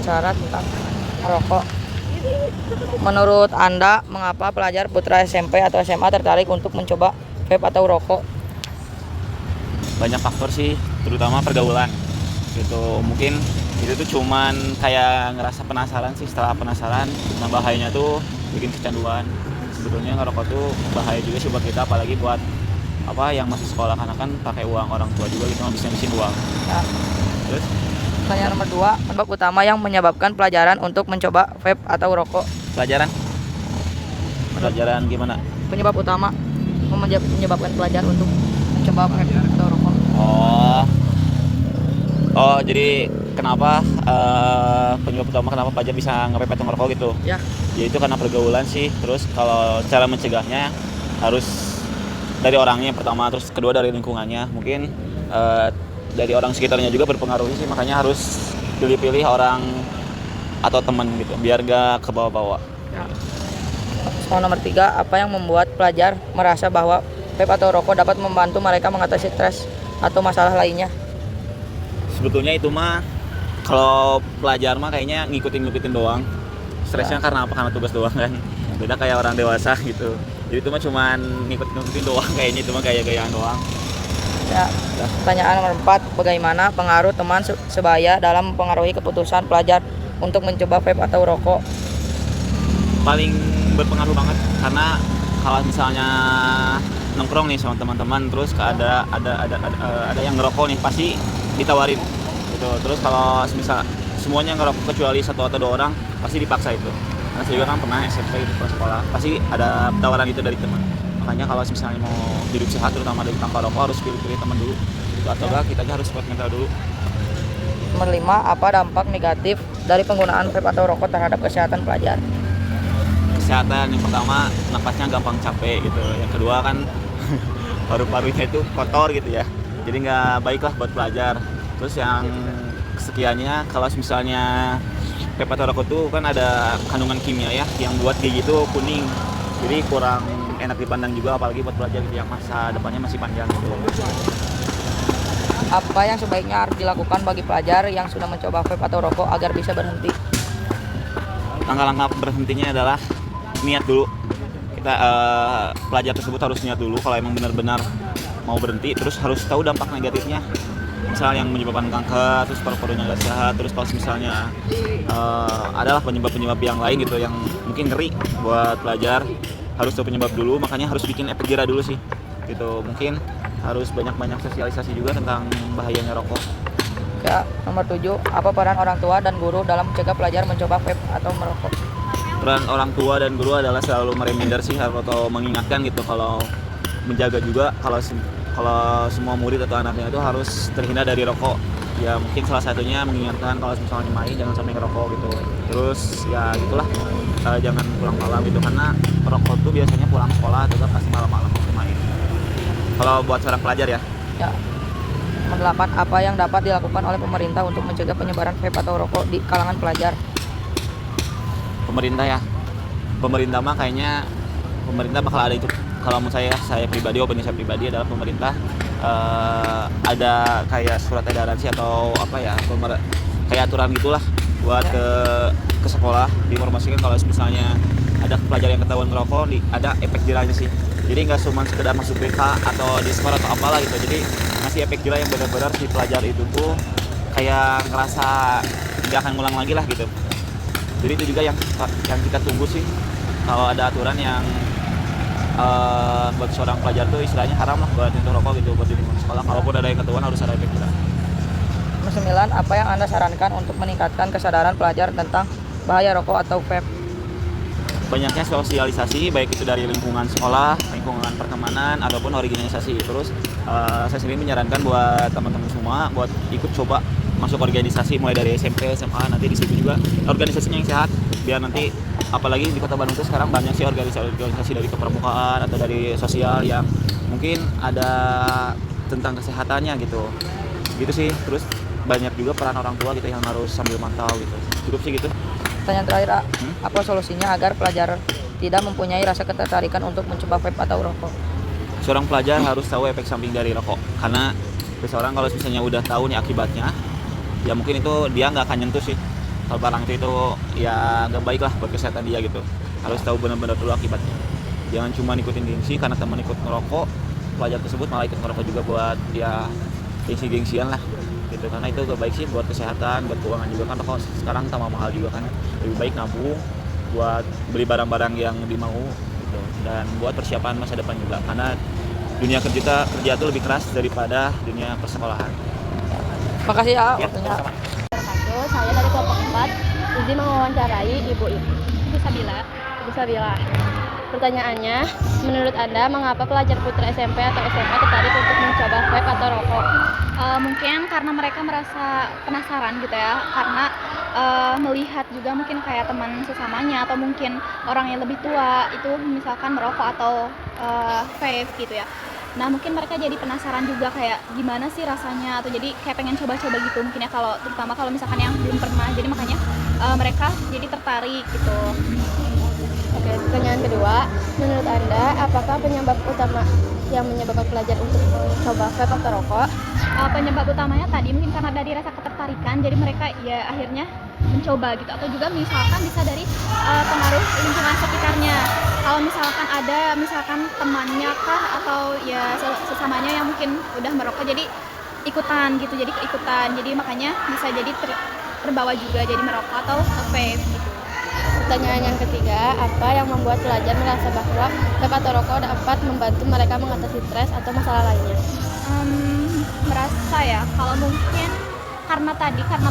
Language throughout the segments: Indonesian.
berbicara tentang merokok. Menurut Anda, mengapa pelajar putra SMP atau SMA tertarik untuk mencoba vape atau rokok? Banyak faktor sih, terutama pergaulan gitu. Mungkin itu tuh cuman kayak ngerasa penasaran sih. Setelah penasaran, nah bahayanya tuh bikin kecanduan. Sebetulnya ngerokok tuh bahaya juga sih buat kita, apalagi buat yang masih sekolah, karena kan pakai uang orang tua juga gitu, ngabisin uang. Ya. Terus Pertanyaan nomor 2, penyebab utama yang menyebabkan pelajaran untuk mencoba vape atau rokok. pelajaran gimana? Penyebab utama menyebabkan pelajar untuk mencoba vape atau rokok. Jadi kenapa penyebab utama kenapa pelajar bisa nge-vape atau ngerokok gitu? Ya. Ya itu karena pergaulan sih. Terus kalau cara mencegahnya harus dari orangnya pertama, terus kedua dari lingkungannya. Mungkin dari orang sekitarnya juga berpengaruh sih, makanya harus pilih-pilih orang atau teman gitu biar gak ke bawah-bawah. Ya. Soal nomor 3, apa yang membuat pelajar merasa bahwa vape atau rokok dapat membantu mereka mengatasi stres atau masalah lainnya? Sebetulnya itu mah kalau pelajar mah kayaknya ngikutin doang. Stresnya karena apa? Karena tugas doang kan. Beda kayak orang dewasa gitu. Jadi itu mah cuman ngikutin doang, kayaknya itu mah gaya-gayaan doang. Ya. Pertanyaan nomor 4, bagaimana pengaruh teman sebaya dalam mempengaruhi keputusan pelajar untuk mencoba vape atau rokok? Paling berpengaruh banget, karena kalau misalnya nongkrong nih sama teman-teman, terus ada yang ngerokok nih, pasti ditawarin gitu. Terus kalau misal semuanya ngerokok kecuali satu atau dua orang, pasti dipaksa itu. Karena saya juga kan pernah SMP gitu, pas sekolah, pasti ada tawaran itu dari teman. Makanya kalau misalnya mau hidup sehat, terutama dari tanpa rokok, harus pilih teman dulu gitu, atau enggak kita aja harus kuat mental dulu. Nomor 5, apa dampak negatif dari penggunaan vape atau rokok terhadap kesehatan pelajar? Kesehatan, yang pertama napasnya gampang capek gitu, yang kedua kan paru-parunya itu kotor gitu ya, jadi nggak baik lah buat pelajar. Terus yang kesekiannya, kalau misalnya vape atau rokok tuh kan ada kandungan kimia ya yang buat gigi itu kuning, jadi kurang enak dipandang juga, apalagi buat pelajar gitu yang masa depannya masih panjang gitu. Apa yang sebaiknya harus dilakukan bagi pelajar yang sudah mencoba vape atau rokok agar bisa berhenti? Langkah-langkah berhentinya adalah niat dulu. Kita pelajar tersebut harus niat dulu kalau emang benar-benar mau berhenti, terus harus tahu dampak negatifnya. Misalnya yang menyebabkan kanker, terus paru-parunya nggak sehat, terus kalau misalnya adalah penyebab-penyebab yang lain gitu yang mungkin ngeri buat pelajar, harus tahu penyebab dulu. Makanya harus bikin efek jerah dulu sih gitu. Mungkin harus banyak-banyak sosialisasi juga tentang bahayanya rokok. Ya. Nomor 7, apa peran orang tua dan guru dalam mencegah pelajar mencoba vape atau merokok? Peran orang tua dan guru adalah selalu mereminder sih, atau mengingatkan gitu, kalau menjaga juga kalau semua murid atau anaknya itu harus terhindar dari rokok. Ya mungkin salah satunya mengingatkan kalau misalnya main jangan sampai ngerokok gitu. Terus ya gitulah, jangan pulang malam gitu, karena rokok tuh biasanya pulang sekolah atau pasti malam-malam main. Kalau buat seorang pelajar ya. Ya. Nomor 8, apa yang dapat dilakukan oleh pemerintah untuk mencegah penyebaran vape atau rokok di kalangan pelajar? Pemerintah mah kayaknya pemerintah bakal ada itu. Kalau menurut saya pribadi, opini saya pribadi adalah pemerintah ada kayak surat edaran sih atau kayak aturan gitulah buat ke sekolah, diinformasikan kalau misalnya ada pelajar yang ketahuan ngerokok, ada efek jerahnya sih. Jadi nggak cuma sekedar masuk BK atau diskor atau apalah gitu, jadi masih efek jerah yang benar-benar si pelajar itu tuh kayak ngerasa nggak akan ngulang lagi lah gitu. Jadi itu juga yang kita tunggu sih, kalau ada aturan yang buat seorang pelajar tuh istilahnya haram lah buat itu rokok gitu, buat di lingkungan sekolah. Kalaupun ada yang ketahuan harus ada efek jerah. Nomor 9, apa yang Anda sarankan untuk meningkatkan kesadaran pelajar tentang bahaya rokok atau vape? Banyaknya sosialisasi, baik itu dari lingkungan sekolah, lingkungan pertemanan, ataupun organisasi. Terus saya sendiri menyarankan buat teman-teman semua buat ikut coba masuk organisasi mulai dari SMP, SMA, nanti di situ juga organisasinya yang sehat, biar nanti apalagi di Kota Bandung itu sekarang banyak sih organisasi dari kepramukaan atau dari sosial yang mungkin ada tentang kesehatannya gitu sih. Terus banyak juga peran orang tua gitu yang harus sambil mantau gitu. Cukup sih gitu. Pertanyaan terakhir, apa solusinya agar pelajar tidak mempunyai rasa ketertarikan untuk mencoba vape atau rokok? Seorang pelajar harus tahu efek samping dari rokok, karena seseorang kalau misalnya udah tahu nih akibatnya, ya mungkin itu dia nggak akan nyentuh sih. hal barang itu ya nggak baik lah buat kesehatan dia gitu. Harus tahu benar-benar dulu akibatnya. Jangan cuma ikutin gengsi karena teman ikut ngerokok, pelajar tersebut malah ikut ngerokok juga buat ya gengsi-gengsian lah gitu, karena itu gak baik sih buat kesehatan, buat keuangan juga kan. Rokok sekarang tambah mahal juga kan, lebih baik nabung buat beli barang-barang yang dimau gitu, dan buat persiapan masa depan juga, karena dunia kerja itu lebih keras daripada dunia persekolahan. Makasih ya Ya, waktunya. sama. Saya dari kelompok 4 izin mewawancarai Ibu Sabila. Ibu Sabila. Pertanyaannya, menurut Anda mengapa pelajar putra SMP atau SMA tertarik untuk mencoba vape atau rokok? Mungkin karena mereka merasa penasaran gitu ya, karena melihat juga mungkin kayak teman sesamanya atau mungkin orang yang lebih tua itu misalkan merokok atau vape gitu ya. Nah mungkin mereka jadi penasaran juga kayak gimana sih rasanya, atau jadi kayak pengen coba-coba gitu mungkin ya, kalau terutama kalau misalkan yang belum pernah, jadi makanya mereka jadi tertarik gitu. Oke, pertanyaan kedua, menurut Anda apakah penyebab utama yang menyebabkan pelajar untuk mencoba vape atau rokok? Penyebab utamanya tadi mungkin karena dari rasa ketertarikan, jadi mereka ya akhirnya mencoba gitu, atau juga misalkan bisa dari pengaruh lingkungan sekitarnya. Kalau misalkan ada misalkan temannya kah atau ya sesamanya yang mungkin udah merokok, jadi ikutan gitu, jadi keikutan, jadi makanya bisa jadi terbawa juga jadi merokok atau vape gitu. Pertanyaan yang ketiga, apa yang membuat pelajar merasa bahwa vape atau rokok dapat membantu mereka mengatasi stres atau masalah lainnya? Merasa ya, kalau mungkin karena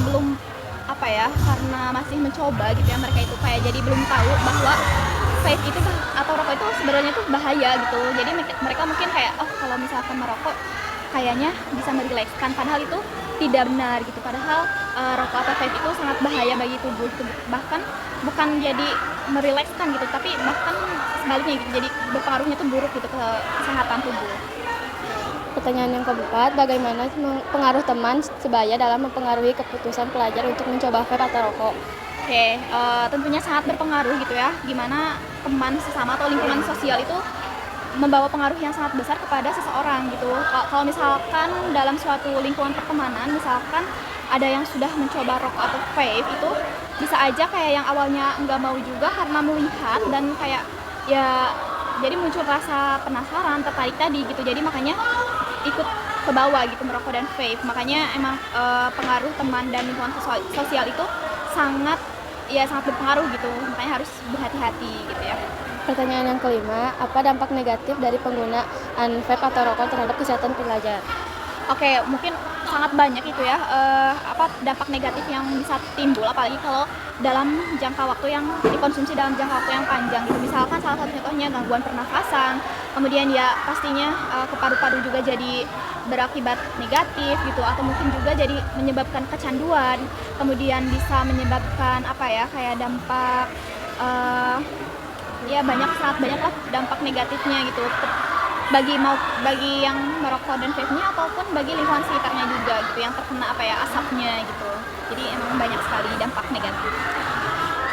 belum karena masih mencoba gitu ya, mereka itu kayak jadi belum tahu bahwa vape itu atau rokok itu sebenarnya itu bahaya gitu. Jadi mereka mungkin kayak kalau misalkan merokok kayaknya bisa merilekskan, padahal itu tidak benar gitu. Padahal rokok atau vape itu sangat bahaya bagi tubuh gitu. Bahkan bukan jadi merilekskan gitu, tapi bahkan sebaliknya gitu, jadi berpengaruhnya tuh buruk gitu ke kesehatan tubuh. Pertanyaan yang keempat, bagaimana pengaruh teman sebaya dalam mempengaruhi keputusan pelajar untuk mencoba vape atau rokok? Oke, tentunya sangat berpengaruh gitu ya, gimana teman sesama atau lingkungan sosial itu membawa pengaruh yang sangat besar kepada seseorang gitu. Kalau misalkan dalam suatu lingkungan pertemanan, misalkan ada yang sudah mencoba rokok atau vape, itu bisa aja kayak yang awalnya nggak mau juga karena melihat dan kayak ya jadi muncul rasa penasaran, tertarik tadi gitu, jadi makanya ikut ke bawah gitu merokok dan vape. Makanya emang pengaruh teman dan lingkungan sosial itu sangat berpengaruh gitu, makanya harus berhati-hati gitu ya. Pertanyaan yang kelima, apa dampak negatif dari penggunaan vape atau rokok terhadap kesehatan pelajar? Oke, mungkin sangat banyak itu ya, dampak negatif yang bisa timbul, apalagi kalau dalam jangka waktu yang dikonsumsi dalam jangka waktu yang panjang gitu. Misalkan salah satu contohnya gangguan pernafasan, kemudian ya pastinya ke paru-paru juga jadi berakibat negatif gitu, atau mungkin juga jadi menyebabkan kecanduan, kemudian bisa menyebabkan kayak dampak sangat banyak lah dampak negatifnya gitu, bagi yang merokok dan vape-nya ataupun bagi lingkungan sekitarnya juga gitu, yang terkena asapnya gitu. Jadi emang banyak sekali dampak negatif.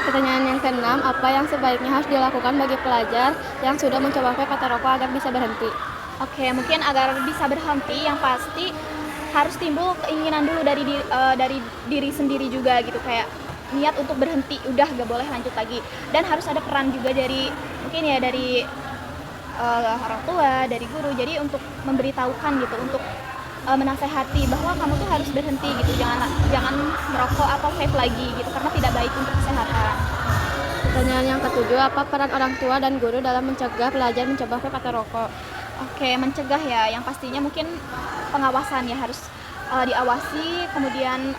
Pertanyaan yang keenam, apa yang sebaiknya harus dilakukan bagi pelajar yang sudah mencoba vape atau rokok agar bisa berhenti? Oke, mungkin agar bisa berhenti yang pasti harus timbul keinginan dulu dari diri sendiri juga gitu, kayak niat untuk berhenti, udah gak boleh lanjut lagi. Dan harus ada peran juga dari mungkin ya dari orang tua, dari guru, jadi untuk memberitahukan gitu, untuk menasehati bahwa kamu tuh harus berhenti gitu, jangan merokok atau vape lagi gitu, karena tidak baik untuk kesehatan. Pertanyaan yang ketujuh, apa peran orang tua dan guru dalam mencegah pelajar mencoba vape atau rokok? Oke, mencegah ya, yang pastinya mungkin pengawasan ya, harus diawasi, kemudian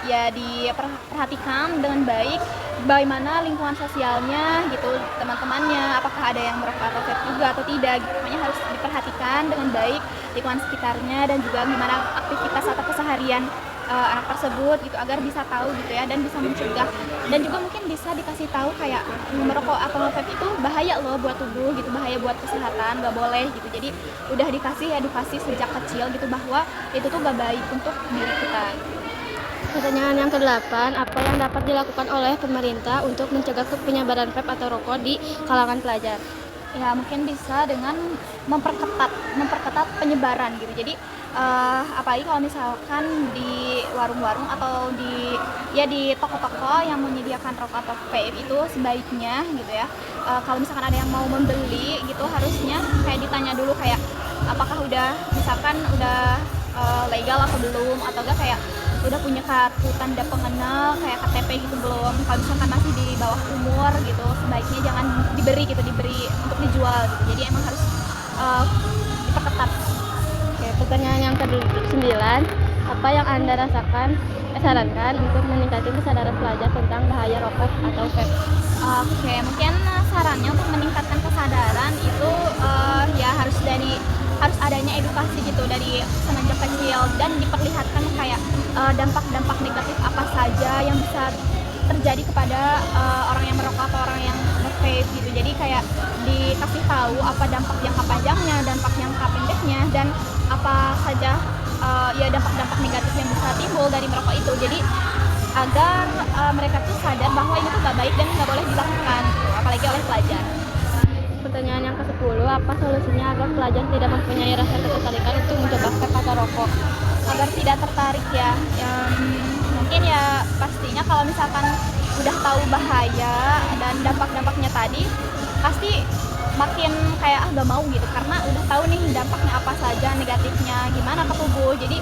ya diperhatikan dengan baik bagaimana lingkungan sosialnya gitu, teman-temannya apakah ada yang merokok atau vape juga atau tidak gitu. Makanya harus diperhatikan dengan baik lingkungan sekitarnya, dan juga gimana aktivitas atau keseharian anak tersebut gitu, agar bisa tahu gitu ya, dan bisa mencegah, dan juga mungkin bisa dikasih tahu kayak merokok atau vape itu bahaya loh buat tubuh gitu, bahaya buat kesehatan, gak boleh gitu. Jadi udah dikasih edukasi sejak kecil gitu bahwa itu tuh gak baik untuk diri kita. Pertanyaan yang ke-8, apa yang dapat dilakukan oleh pemerintah untuk mencegah penyebaran vape atau rokok di kalangan pelajar? Ya mungkin bisa dengan memperketat penyebaran gitu. Jadi apalagi kalau misalkan di warung-warung atau di toko-toko yang menyediakan rokok atau vape itu sebaiknya gitu ya, kalau misalkan ada yang mau membeli gitu harusnya kayak ditanya dulu kayak apakah udah misalkan udah legal atau belum, atau enggak kayak udah punya kartu tanda pengenal kayak KTP gitu belum. Kalau misalkan masih di bawah umur gitu sebaiknya jangan diberi untuk dijual gitu. Jadi emang harus diperketat. Oke, pertanyaan yang ke-9, apa yang Anda sarankan untuk meningkatkan kesadaran pelajar tentang bahaya rokok atau vape? Oke, mungkin sarannya untuk meningkatkan kesadaran itu ya harus adanya edukasi gitu dari semenjak kecil dan diperlihatkan kayak dampak-dampak negatif apa saja yang bisa terjadi kepada orang yang merokok atau orang yang nge-vape gitu. Jadi kayak dikasih tahu apa dampak jangka panjangnya, dampak jangka pendeknya, dan apa saja ya dampak-dampak negatif yang bisa timbul dari merokok itu. Jadi agar mereka tuh sadar bahwa ini tuh gak baik dan gak boleh dilakukan gitu, apalagi oleh pelajar. Pertanyaan yang ke-10, apa solusinya agar pelajar tidak mempunyai rasa ketertarikan untuk mencoba vape atau rokok? Agar tidak tertarik ya, mungkin ya pastinya kalau misalkan udah tahu bahaya dan dampak-dampaknya tadi pasti makin kayak gak mau gitu, karena udah tahu nih dampaknya apa saja, negatifnya gimana ke tubuh. Jadi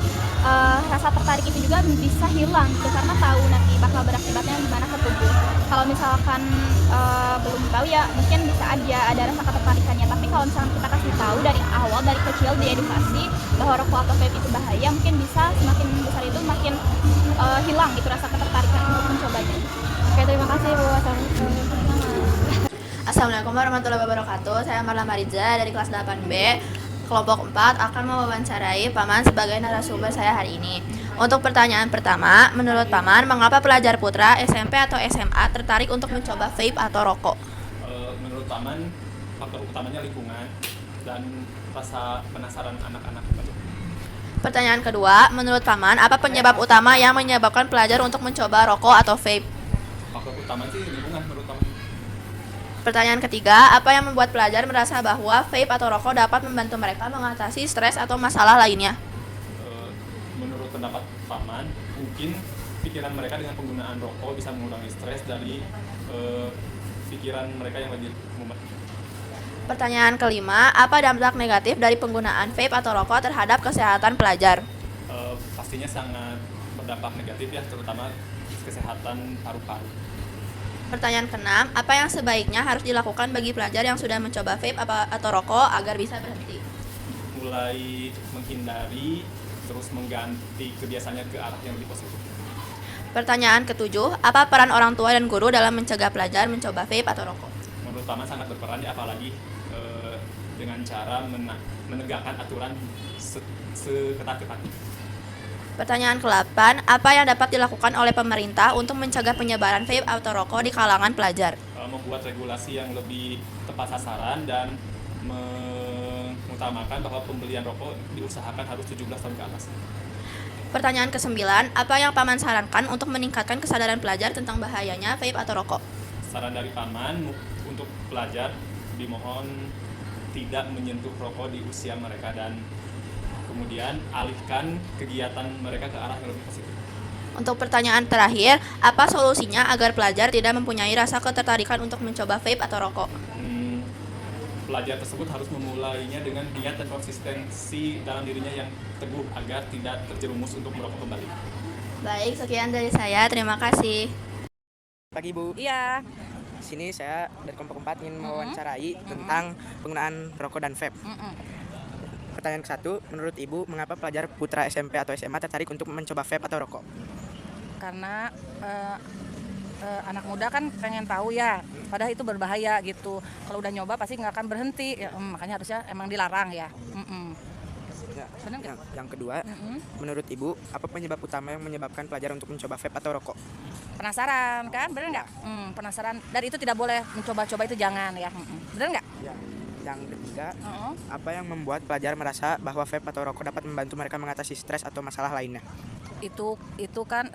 rasa tertarik itu juga bisa hilang gitu, karena tahu nanti bakal berakibatnya gimana ke tubuh. Kalau misalkan belum tahu ya mungkin bisa aja ada rasa ketertarikannya, tapi kalau misalkan kita kasih tahu dari awal, dari kecil diedukasi bahwa rokok atau vape itu bahaya, mungkin bisa semakin besar itu makin hilang gitu rasa ketertarikan untuk mencobanya. Oke, terima kasih Bu. Assalamualaikum. Assalamualaikum warahmatullahi wabarakatuh. Saya Marla Mariza dari kelas 8B kelompok 4 akan mewawancarai Paman sebagai narasumber saya hari ini. Untuk pertanyaan pertama, menurut Paman, mengapa pelajar putra SMP atau SMA tertarik untuk mencoba vape atau rokok? Menurut Paman, faktor utamanya lingkungan dan rasa penasaran anak-anak. Pertanyaan kedua, menurut Paman, apa penyebab utama yang menyebabkan pelajar untuk mencoba rokok atau vape? Faktor utama sih lingkungan menurut Paman. Pertanyaan ketiga, apa yang membuat pelajar merasa bahwa vape atau rokok dapat membantu mereka mengatasi stres atau masalah lainnya? Menurut pendapat Paman, mungkin pikiran mereka dengan penggunaan rokok bisa mengurangi stres dari pikiran mereka yang lagi mumet. Pertanyaan kelima, apa dampak negatif dari penggunaan vape atau rokok terhadap kesehatan pelajar? Pastinya sangat berdampak negatif ya, terutama kesehatan paru-paru. Pertanyaan keenam, apa yang sebaiknya harus dilakukan bagi pelajar yang sudah mencoba vape atau rokok agar bisa berhenti? Mulai menghindari, terus mengganti kebiasaannya ke arah yang lebih positif. Pertanyaan ketujuh, apa peran orang tua dan guru dalam mencegah pelajar mencoba vape atau rokok? Menurut Paman sangat berperan ya, apalagi dengan cara menegakkan aturan seketat-ketatnya. Pertanyaan ke-8, apa yang dapat dilakukan oleh pemerintah untuk mencegah penyebaran vape atau rokok di kalangan pelajar? Membuat regulasi yang lebih tepat sasaran dan mengutamakan bahwa pembelian rokok diusahakan harus 17 tahun ke atas. Pertanyaan ke-9, apa yang Paman sarankan untuk meningkatkan kesadaran pelajar tentang bahayanya vape atau rokok? Saran dari Paman untuk pelajar dimohon tidak menyentuh rokok di usia mereka dan kemudian alihkan kegiatan mereka ke arah yang lebih positif. Untuk pertanyaan terakhir, apa solusinya agar pelajar tidak mempunyai rasa ketertarikan untuk mencoba vape atau rokok? Pelajar tersebut harus memulainya dengan niat dan konsistensi dalam dirinya yang teguh agar tidak terjerumus untuk merokok kembali. Baik, sekian dari saya. Terima kasih. Pagi Bu. Iya. Di sini saya dari kelompok 4 ingin mewawancarai tentang penggunaan rokok dan vape. Pertanyaan ke-1, menurut Ibu, mengapa pelajar putra SMP atau SMA tertarik untuk mencoba vape atau rokok? Karena anak muda kan pengen tahu ya, padahal itu berbahaya gitu. Kalau udah nyoba pasti nggak akan berhenti, ya, makanya harusnya emang dilarang ya. Benar nggak? Yang kedua, menurut Ibu, apa penyebab utama yang menyebabkan pelajar untuk mencoba vape atau rokok? Penasaran kan, benar nggak? Penasaran, dan itu tidak boleh mencoba-coba, itu jangan ya. Benar nggak? Ya. Yang ketiga, apa yang membuat pelajar merasa bahwa vape atau rokok dapat membantu mereka mengatasi stres atau masalah lainnya? Itu kan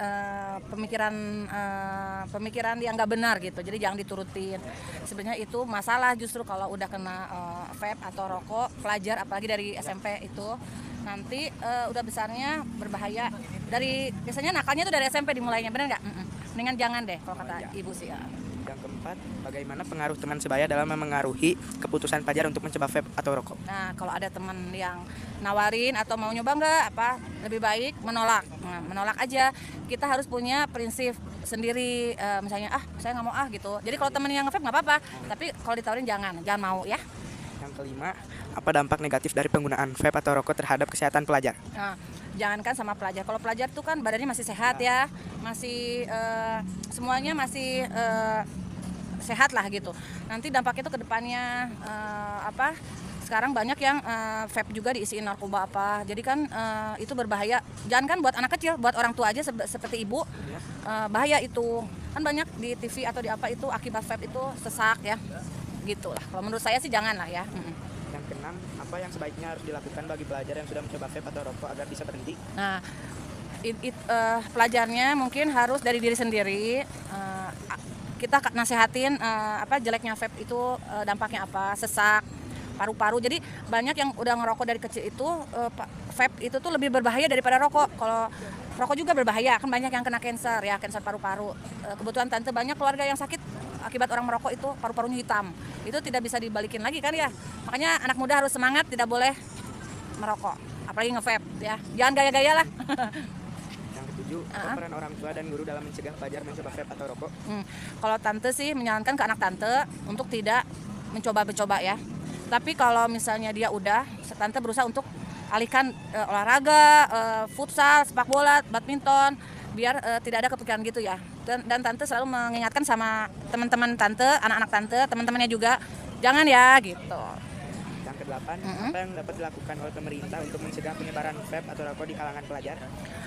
pemikiran yang nggak benar gitu, jadi jangan diturutin. Sebenarnya itu masalah justru kalau udah kena vape atau rokok, pelajar apalagi dari SMP itu nanti udah besarnya berbahaya. Biasanya nakalnya tuh dari SMP dimulainya, bener nggak? Mendingan jangan deh kalau kata ibu sih. Yang keempat, bagaimana pengaruh teman sebaya dalam memengaruhi keputusan pelajar untuk mencoba vape atau rokok? Nah, kalau ada teman yang nawarin atau mau nyoba nggak, lebih baik menolak. Nah, menolak aja. Kita harus punya prinsip sendiri, misalnya saya nggak mau gitu. Jadi kalau temen yang nge-vape nggak apa-apa, tapi kalau ditawarin jangan mau ya. Yang kelima, apa dampak negatif dari penggunaan vape atau rokok terhadap kesehatan pelajar? Nah, jangankan sama pelajar. Kalau pelajar tuh kan badannya masih sehat ya, masih semuanya masih sehat lah gitu. Nanti dampaknya tuh ke depannya sekarang banyak yang vape juga diisiin narkoba apa. Jadi kan itu berbahaya. Jangan kan buat anak kecil, buat orang tua aja seperti ibu bahaya itu. Kan banyak di TV atau di apa itu akibat vape itu sesak ya. Gitulah. Kalau menurut saya sih jangan lah ya. Yang keenam, apa yang sebaiknya harus dilakukan bagi pelajar yang sudah mencoba vape atau rokok agar bisa berhenti? Nah, pelajarnya mungkin harus dari diri sendiri. Kita nasehatin jeleknya vape itu dampaknya apa, sesak, paru-paru. Jadi banyak yang udah ngerokok dari kecil itu vape itu tuh lebih berbahaya daripada rokok. Kalau rokok juga berbahaya, kan banyak yang kena kanker ya, kanker paru-paru. Kebetulan tante banyak keluarga yang sakit akibat orang merokok itu paru-parunya hitam. Itu tidak bisa dibalikin lagi kan ya. Makanya anak muda harus semangat, tidak boleh merokok, apalagi nge-vape ya. Jangan gaya-gaya lah. Yang ketujuh, apa peran orang tua dan guru dalam mencegah pelajar mencoba vape atau rokok? Kalau tante sih menyarankan ke anak tante untuk tidak mencoba-mencoba ya. Tapi kalau misalnya dia udah, tante berusaha untuk alihkan olahraga, futsal, sepak bola, badminton, biar tidak ada kepikiran gitu ya. Dan tante selalu mengingatkan sama teman-teman tante, anak-anak tante, teman-temannya juga, jangan ya gitu. Yang kedelapan, apa yang dapat dilakukan oleh pemerintah untuk mencegah penyebaran vape atau rokok di kalangan pelajar?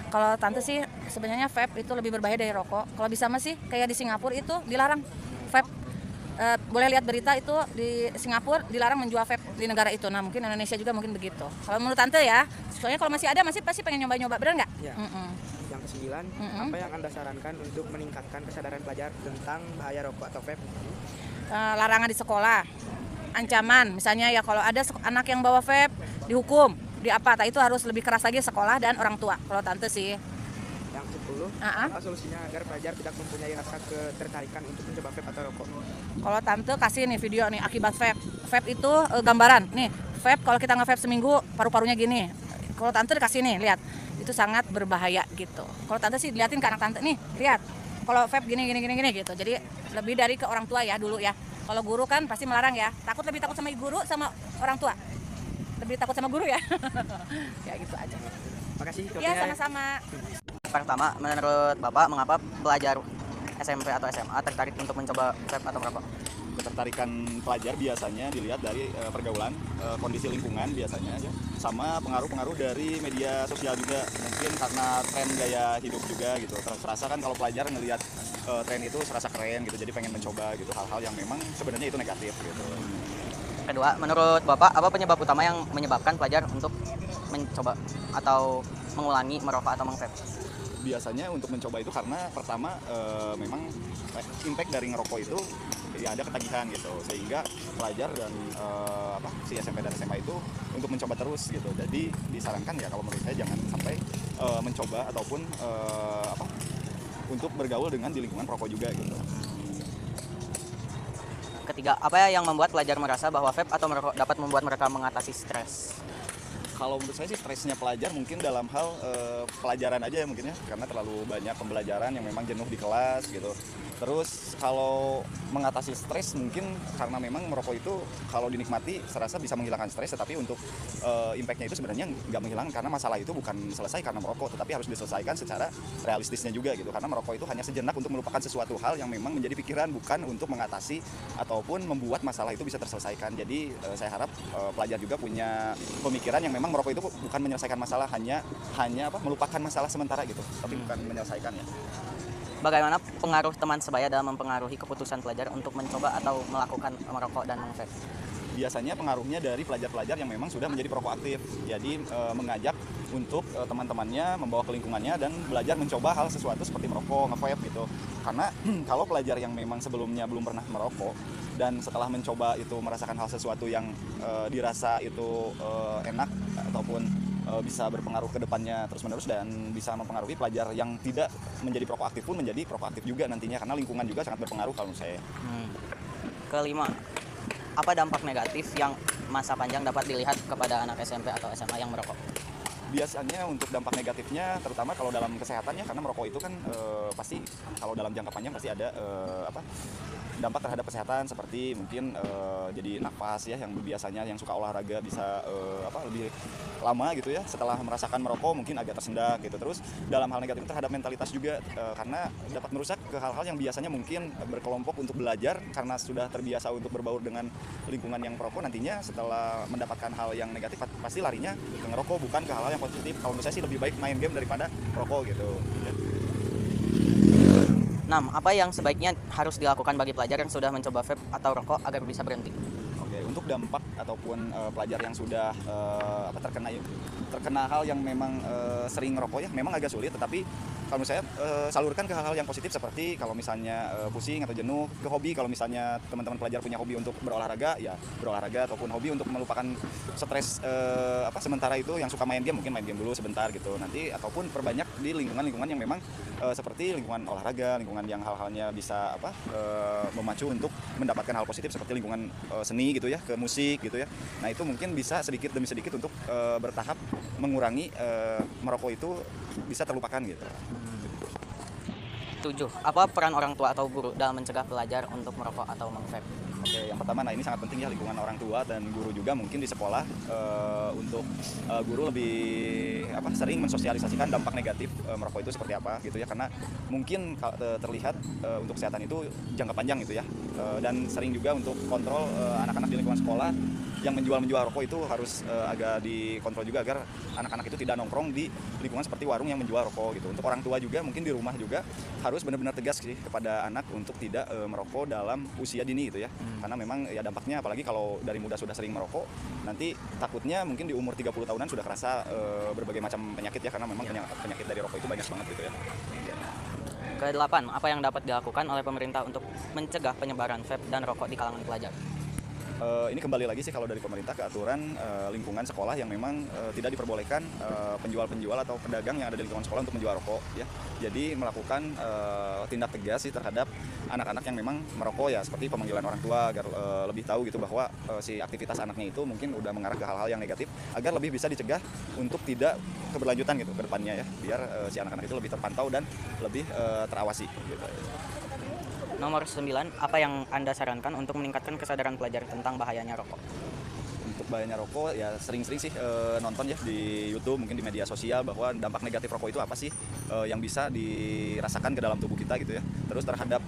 Kalau tante sih sebenarnya vape itu lebih berbahaya dari rokok. Kalau bisa masih kayak di Singapura itu dilarang vape. Boleh lihat berita itu di Singapura dilarang menjual vape di negara itu. Nah mungkin Indonesia juga mungkin begitu. Kalau menurut tante ya, soalnya kalau masih ada masih pasti pengen nyoba-nyoba, benar nggak? Ya. Yang kesembilan, apa yang Anda sarankan untuk meningkatkan kesadaran pelajar tentang bahaya rokok atau vape? Larangan di sekolah, ancaman, misalnya ya kalau ada anak yang bawa vape dihukum, itu harus lebih keras lagi sekolah dan orang tua. Kalau tante sih. Yang 10, apa solusinya agar pelajar tidak mempunyai rasa ketertarikan untuk mencoba vape atau rokok? Kalau tante kasih nih video nih akibat vape. Vape itu gambaran. Nih, vape kalau kita nge-vape seminggu paru-parunya gini. Kalau tante kasih nih, lihat. Itu sangat berbahaya gitu. Kalau tante sih liatin ke anak tante nih, lihat. Kalau vape gini gitu. Jadi lebih dari ke orang tua ya dulu ya. Kalau guru kan pasti melarang ya. Lebih takut sama guru sama orang tua. Lebih takut sama guru ya. Ya gitu aja. Makasih. Iya, sama-sama. Pertama, menurut Bapak, mengapa pelajar SMP atau SMA tertarik untuk mencoba vape atau merokok? Ketertarikan pelajar biasanya dilihat dari pergaulan, kondisi lingkungan biasanya, sama pengaruh-pengaruh dari media sosial juga, mungkin karena tren gaya hidup juga gitu. Terasa kan kalau pelajar ngelihat tren itu serasa keren gitu, jadi pengen mencoba gitu hal-hal yang memang sebenarnya itu negatif gitu. Kedua, menurut Bapak, apa penyebab utama yang menyebabkan pelajar untuk mencoba atau mengulangi merokok atau meng-vape? Biasanya untuk mencoba itu karena pertama memang impact dari ngerokok itu ya ada ketagihan gitu, sehingga pelajar dan si SMP dan SMA itu untuk mencoba terus gitu. Jadi disarankan ya kalau menurut saya jangan sampai mencoba ataupun untuk bergaul dengan di lingkungan rokok juga gitu. Ketiga, apa yang membuat pelajar merasa bahwa vape atau merokok dapat membuat mereka mengatasi stres? Kalau menurut saya sih stresnya pelajar mungkin dalam hal pelajaran aja ya mungkin ya, karena terlalu banyak pembelajaran yang memang jenuh di kelas gitu. Terus kalau mengatasi stres mungkin karena memang merokok itu kalau dinikmati serasa bisa menghilangkan stres, tetapi untuk impactnya itu sebenarnya nggak menghilangkan, karena masalah itu bukan selesai karena merokok, tetapi harus diselesaikan secara realistisnya juga gitu. Karena merokok itu hanya sejenak untuk melupakan sesuatu hal yang memang menjadi pikiran, bukan untuk mengatasi ataupun membuat masalah itu bisa terselesaikan. Jadi saya harap pelajar juga punya pemikiran yang memang merokok itu bukan menyelesaikan masalah, hanya melupakan masalah sementara gitu, tapi bukan menyelesaikannya. Bagaimana pengaruh teman sebaya dalam mempengaruhi keputusan pelajar untuk mencoba atau melakukan merokok dan meng-vape? Biasanya pengaruhnya dari pelajar-pelajar yang memang sudah menjadi perokok aktif. Jadi mengajak untuk teman-temannya membawa ke lingkungannya dan belajar mencoba hal sesuatu seperti merokok, nge-vape gitu. Karena kalau pelajar yang memang sebelumnya belum pernah merokok dan setelah mencoba itu merasakan hal sesuatu yang dirasa itu enak ataupun bisa berpengaruh ke depannya terus-menerus dan bisa mempengaruhi pelajar yang tidak menjadi perokok aktif pun menjadi perokok aktif juga nantinya, karena lingkungan juga sangat berpengaruh kalau menurut saya. Kelima, apa dampak negatif yang masa panjang dapat dilihat kepada anak SMP atau SMA yang merokok? Biasanya untuk dampak negatifnya, terutama kalau dalam kesehatannya, karena merokok itu kan pasti kalau dalam jangka panjang pasti ada dampak terhadap kesehatan, seperti mungkin jadi nafas ya, yang biasanya yang suka olahraga bisa lebih lama gitu ya setelah merasakan merokok mungkin agak tersendak gitu. Terus dalam hal negatif terhadap mentalitas juga, karena dapat merusak ke hal-hal yang biasanya mungkin berkelompok untuk belajar, karena sudah terbiasa untuk berbaur dengan lingkungan yang perokok, nantinya setelah mendapatkan hal yang negatif pasti larinya ke ngerokok, bukan ke hal-hal yang positif. Kalau menurut saya sih lebih baik main game daripada rokok gitu. 6. Apa yang sebaiknya harus dilakukan bagi pelajar yang sudah mencoba vape atau rokok agar bisa berhenti? Oke, untuk dampak ataupun pelajar yang sudah terkena hal yang memang sering ngerokok ya, memang agak sulit, tetapi kalau menurut saya salurkan ke hal-hal yang positif, seperti kalau misalnya pusing atau jenuh, ke hobi. Kalau misalnya teman-teman pelajar punya hobi untuk berolahraga, ya berolahraga, ataupun hobi untuk melupakan stres sementara itu, yang suka main game mungkin main game dulu sebentar gitu. Nanti ataupun perbanyak di lingkungan-lingkungan yang memang seperti lingkungan olahraga, lingkungan yang hal-halnya bisa memacu untuk mendapatkan hal positif, seperti lingkungan seni gitu ya, ke musik gitu ya. Nah, itu mungkin bisa sedikit demi sedikit untuk bertahap mengurangi merokok itu bisa terlupakan gitu. 7. Apa peran orang tua atau guru dalam mencegah pelajar untuk merokok atau meng-vape? Oke, yang pertama, nah ini sangat penting ya, lingkungan orang tua dan guru juga mungkin di sekolah, untuk guru lebih sering mensosialisasikan dampak negatif merokok itu seperti apa gitu ya, karena mungkin terlihat untuk kesehatan itu jangka panjang gitu ya, dan sering juga untuk kontrol anak-anak di lingkungan sekolah yang menjual rokok itu harus agak dikontrol juga, agar anak-anak itu tidak nongkrong di lingkungan seperti warung yang menjual rokok gitu. Untuk orang tua juga mungkin di rumah juga harus benar-benar tegas sih kepada anak untuk tidak merokok dalam usia dini gitu ya. Karena memang ya dampaknya, apalagi kalau dari muda sudah sering merokok, nanti takutnya mungkin di umur 30 tahunan sudah kerasa berbagai macam penyakit ya, karena memang penyakit dari rokok itu banyak banget gitu ya. Ke-8, apa yang dapat dilakukan oleh pemerintah untuk mencegah penyebaran vape dan rokok di kalangan pelajar? Ini kembali lagi sih kalau dari pemerintah ke aturan lingkungan sekolah yang memang tidak diperbolehkan penjual-penjual atau pedagang yang ada di lingkungan sekolah untuk menjual rokok ya. Jadi melakukan tindak tegas sih terhadap anak-anak yang memang merokok ya, seperti pemanggilan orang tua agar lebih tahu gitu bahwa si aktivitas anaknya itu mungkin udah mengarah ke hal-hal yang negatif, agar lebih bisa dicegah untuk tidak keberlanjutan gitu ke depannya ya, biar si anak-anak itu lebih terpantau dan lebih terawasi gitu. Nomor 9, apa yang Anda sarankan untuk meningkatkan kesadaran pelajar tentang bahayanya rokok? Untuk bahayanya rokok ya sering-sering sih nonton ya di YouTube, mungkin di media sosial, bahwa dampak negatif rokok itu apa sih yang bisa dirasakan ke dalam tubuh kita gitu ya. Terus terhadap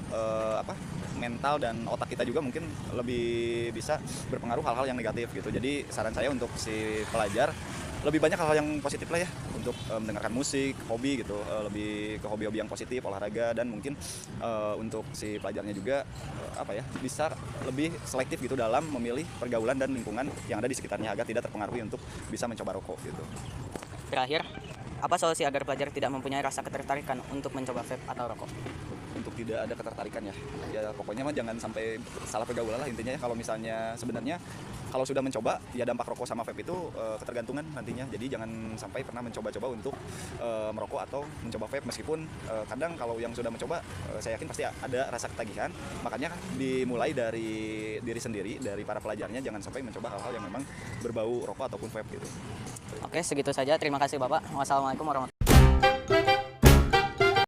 mental dan otak kita juga mungkin lebih bisa berpengaruh hal-hal yang negatif gitu. Jadi saran saya untuk si pelajar lebih banyak hal-hal yang positif lah ya, untuk mendengarkan musik, hobi gitu, lebih ke hobi-hobi yang positif, olahraga, dan mungkin untuk si pelajarnya juga bisa lebih selektif gitu dalam memilih pergaulan dan lingkungan yang ada di sekitarnya, agar tidak terpengaruhi untuk bisa mencoba rokok gitu. Terakhir, apa solusi agar pelajar tidak mempunyai rasa ketertarikan untuk mencoba vape atau rokok? Untuk tidak ada ketertarikan ya pokoknya mah jangan sampai salah pergaulan lah intinya ya. Kalau misalnya sebenarnya kalau sudah mencoba ya, dampak rokok sama vape itu ketergantungan nantinya. Jadi jangan sampai pernah mencoba-coba untuk merokok atau mencoba vape, meskipun kadang kalau yang sudah mencoba saya yakin pasti ada rasa ketagihan. Makanya dimulai dari diri sendiri, dari para pelajarnya, jangan sampai mencoba hal-hal yang memang berbau rokok ataupun vape gitu. Oke, segitu saja. Terima kasih Bapak. Wassalamualaikum warahmatullahi wabarakatuh.